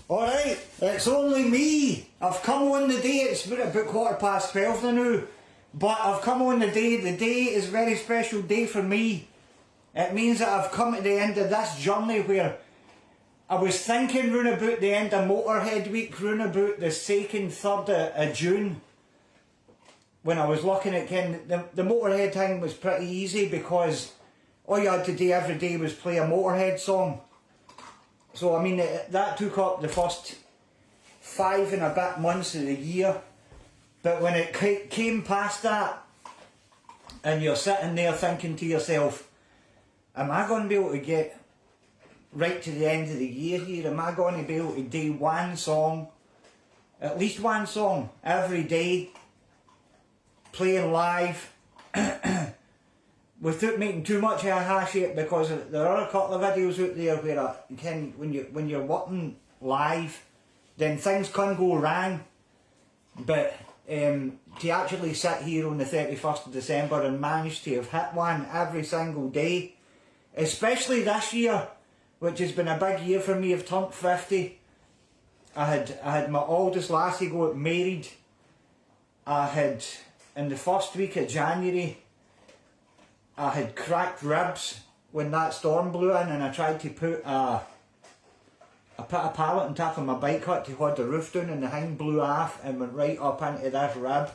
Alright, it's only me. I've come on the day, it's about 12:15 now, but I've come on the day is a very special day for me. It means that I've come to the end of this journey where I was thinking round about the end of Motorhead week, round about the 2nd, 3rd of June, when I was looking at the Motorhead thing was pretty easy because all you had to do every day was play a Motorhead song. So I mean that took up the first 5 and a bit months of the year, but when it came past that and you're sitting there thinking to yourself, am I going to be able to get right to the end of the year here? Am I going to be able to do one song, at least one song every day, playing live without making too much of a hash of it? Because there are a couple of videos out there where when you're working live, then things can go wrong. But to actually sit here on the 31st of December and manage to have hit one every single day, especially this year, which has been a big year for me. I've turned 50. I had my oldest lassie got married. I had, in the first week of January, I had cracked ribs when that storm blew in, and I tried to put a pallet on top of my bike hut to hold the roof down, and the thing blew off and went right up into this rib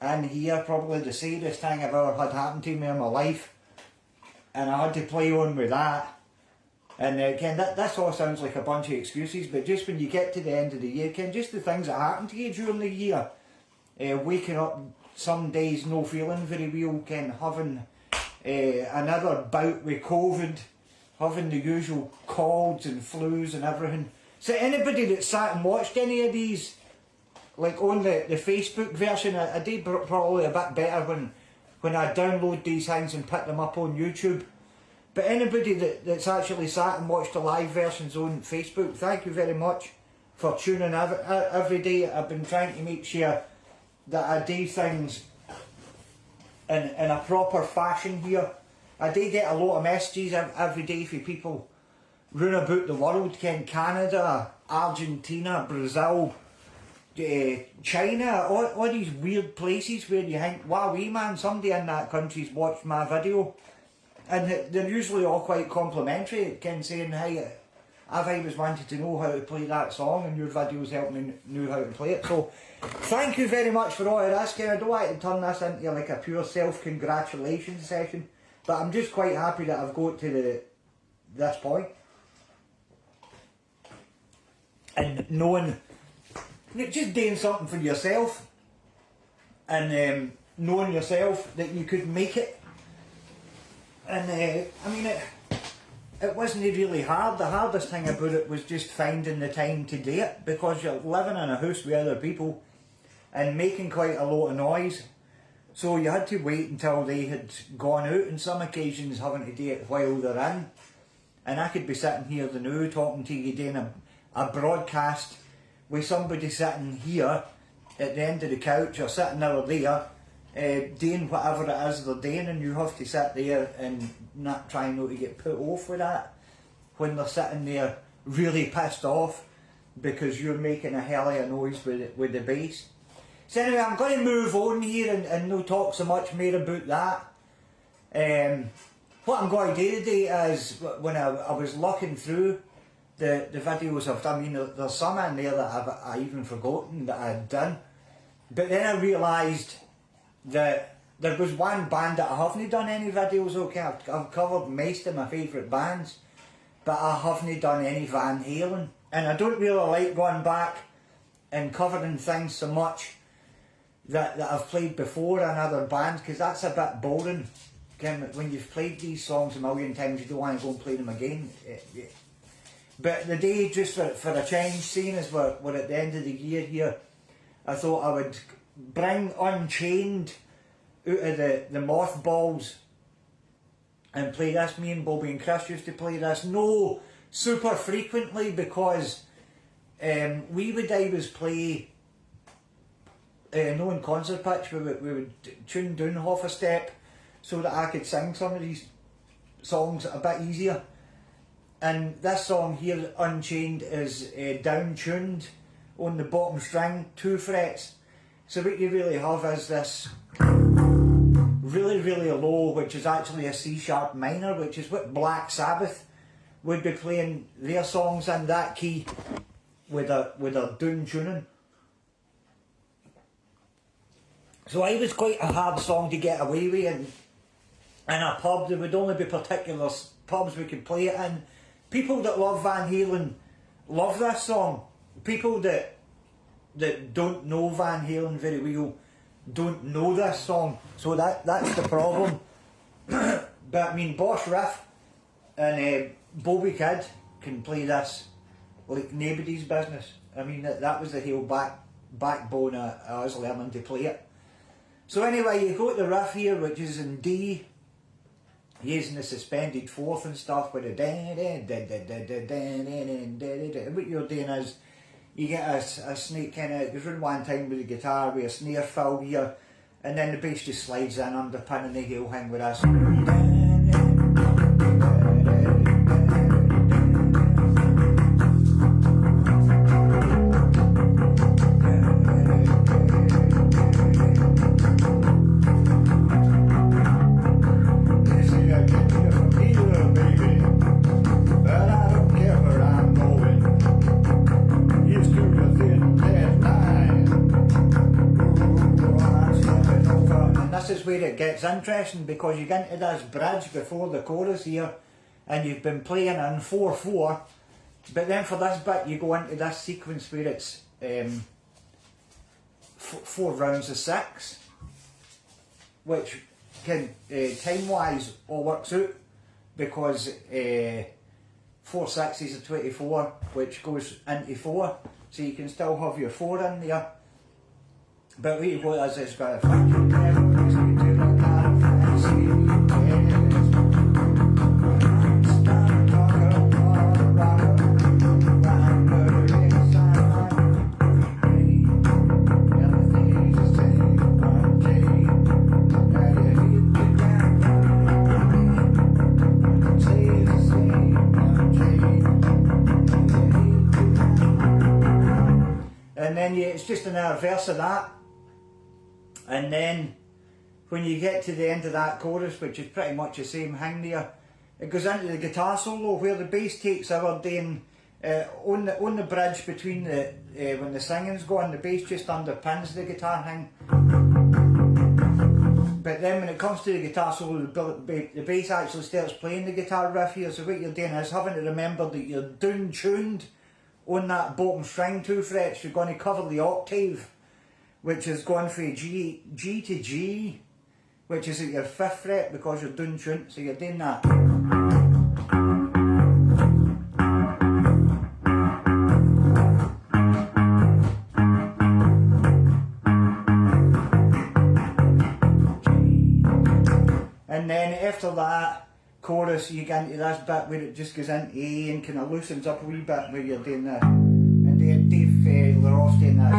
in here. Probably the saddest thing I've ever had happen to me in my life, and I had to play on with that. And again, this all sounds like a bunch of excuses, but just when you get to the end of the year, just the things that happen to you during the year, waking up some days no feeling very well, having another bout with COVID, having the usual colds and flus and everything. So anybody that sat and watched any of these, like on the Facebook version, I did probably a bit better when I download these things and put them up on YouTube. But anybody that's actually sat and watched the live versions on Facebook, thank you very much for tuning in every day. I've been trying to make sure that I do things in a proper fashion here. I do get a lot of messages every day from people round about the world, Canada, Argentina, Brazil, China, all these weird places where you think, wow, man, somebody in that country's watched my video. And they're usually all quite complimentary, saying, hey, I've always wanted to know how to play that song, and your videos helped me know how to play it. So thank you very much for all of this. I don't want to turn this into like a pure self-congratulations session, but I'm just quite happy that I've got to this point. And knowing, just doing something for yourself, and knowing yourself that you could make it. And I mean, it wasn't really hard. The hardest thing about it was just finding the time to do it, because you're living in a house with other people and making quite a lot of noise. So you had to wait until they had gone out, on some occasions having to do it while they're in. And I could be sitting here now talking to you, doing a broadcast with somebody sitting here at the end of the couch, or sitting over there, doing whatever it is they're doing, and you have to sit there and not try not to get put off with that when they're sitting there really pissed off because you're making a hell of a noise with the bass. So anyway, I'm going to move on here and not talk so much more about that. What I'm going to do today is, when I was looking through the videos I've done, I mean, there's some in there that I even forgotten that I had done, but then I realised that there was one band that I haven't done any videos. Okay, I've covered most of my favourite bands, but I haven't done any Van Halen, and I don't really like going back and covering things so much that I've played before in other bands, because that's a bit boring. When you've played these songs a million times, you don't want to go and play them again. But the day, just for a change, seeing as we're at the end of the year here, I thought I would bring Unchained out of the mothballs and play this. Me and Bobby and Chris used to play this, no super frequently, because we would always play, no in concert pitch, we would tune down half a step so that I could sing some of these songs a bit easier. and this song here, Unchained, is down tuned on the bottom string, 2 frets. So what you really have is this really, really low, which is actually a C sharp minor, which is what Black Sabbath would be playing their songs in, that key with a down tuning. So it was quite a hard song to get away with in a pub. There would only be particular pubs we could play it in. People that love Van Halen love this song. People that don't know Van Halen very well don't know this song. So that's the problem. But I mean, Boss Riff and Bobby Kid can play this like nobody's business. I mean, that was the whole backbone of us learning to play it. So anyway, you got the riff here, which is in D, using the suspended fourth and stuff with the and what you're doing is you get a snake kind of, it goes round one time with the guitar with a snare fill here, and then the bass just slides in underpinning the whole thing with us. This is where it gets interesting, because you get into this bridge before the chorus here and you've been playing in 4/4, but then for this bit you go into this sequence where it's 4 rounds of 6, which can time wise all works out, because 4 6s are 24, which goes into 4, so you can still have your 4 in there. But what you've got is it's got a and then it's just another verse of that. And then when you get to the end of that chorus, which is pretty much the same thing there, it goes into the guitar solo where the bass takes over doing on the bridge between the when the singing's going, the bass just underpins the guitar thing. But then when it comes to the guitar solo, the bass actually starts playing the guitar riff here. So what you're doing is having to remember that you're down tuned on that bottom string 2 frets. You're going to cover the octave, which is going from G to G, which is at your 5th fret because you're down tuned, so you're doing that. And then after that chorus you get into this bit where it just goes into A and kind of loosens up a wee bit where you're doing this. And then Dave Leroy's doing this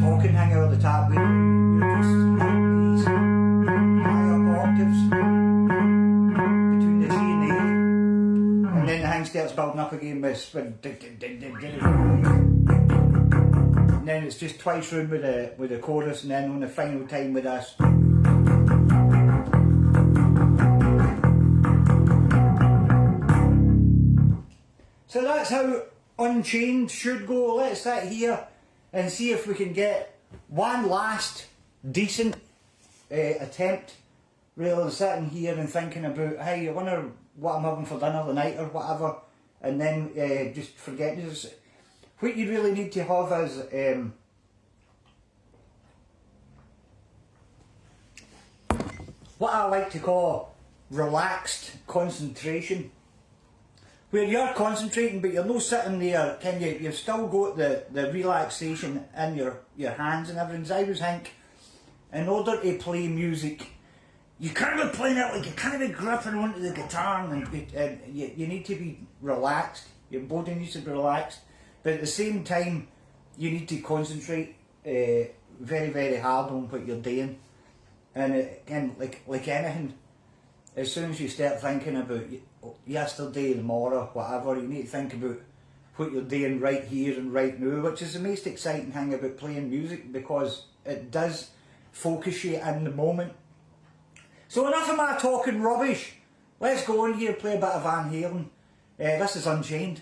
talking hang over the top where you're just hitting these higher octaves between the G and the A, and then the hang starts building up again with and then it's just twice round with the chorus, and then on the final time with this. So that's how Unchained should go. Let's sit here and see if we can get one last decent attempt, rather than sitting here and thinking about, hey, I wonder what I'm having for dinner tonight or whatever, and then just forgetting this. What you really need to have is what I like to call relaxed concentration, where you're concentrating but you're not sitting there, you've still got the relaxation in your hands and everything. So I always think, in order to play music, you can't be playing it like you can't be gripping onto the guitar, and you need to be relaxed, your body needs to be relaxed, but at the same time you need to concentrate very, very hard on what you're doing. And again, like anything, as soon as you start thinking about yesterday, tomorrow, whatever, you need to think about what you're doing right here and right now, which is the most exciting thing about playing music, because it does focus you in the moment. So enough of my talking rubbish. Let's go on here and play a bit of Van Halen. This is Unchained.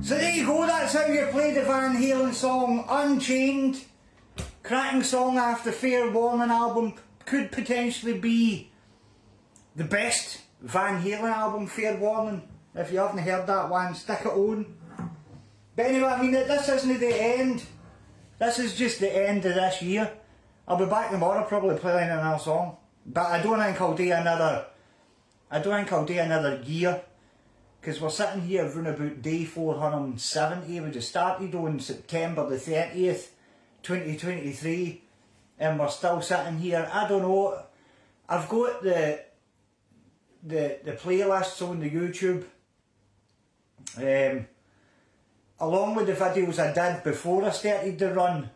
So there you go, that's how you play the Van Halen song Unchained. Cracking song after Fair Warning album. Could potentially be the best Van Halen album, Fair Warning. If you haven't heard that one, stick it on. But anyway, I mean, this isn't the end. This is just the end of this year. I'll be back tomorrow probably playing another song. But I don't think I'll do another year. Because we're sitting here around about day 470. We just started on September the 30th, 2023. And we're still sitting here. I don't know. I've got the playlists on the YouTube. Along with the videos I did before I started the run.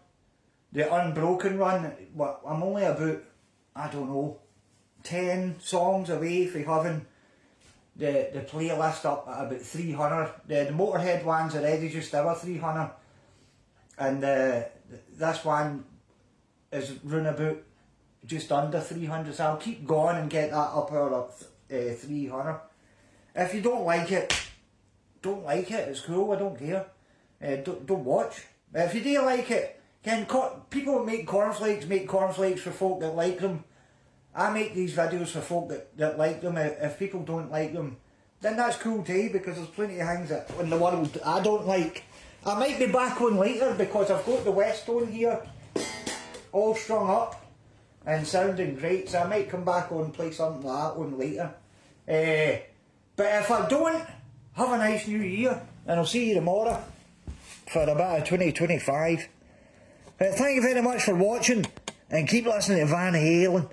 The Unbroken run. I'm only about, I don't know, 10 songs away from having the playlist up at about 300. The Motorhead one's already just over 300. And this one is round about just under 300. So I'll keep going and get that up at 300. If you don't like it, it's cool, I don't care. Don't watch. But if you do like it, again, people that make cornflakes for folk that like them. I make these videos for folk that like them. If people don't like them, then that's cool too, because there's plenty of things that in the world I don't like. I might be back on later because I've got the Westone here all strung up and sounding great, so I might come back on and play something like that on later. But if I don't, have a nice new year, and I'll see you tomorrow for a bit of 2025. But thank you very much for watching, and keep listening to Van Halen.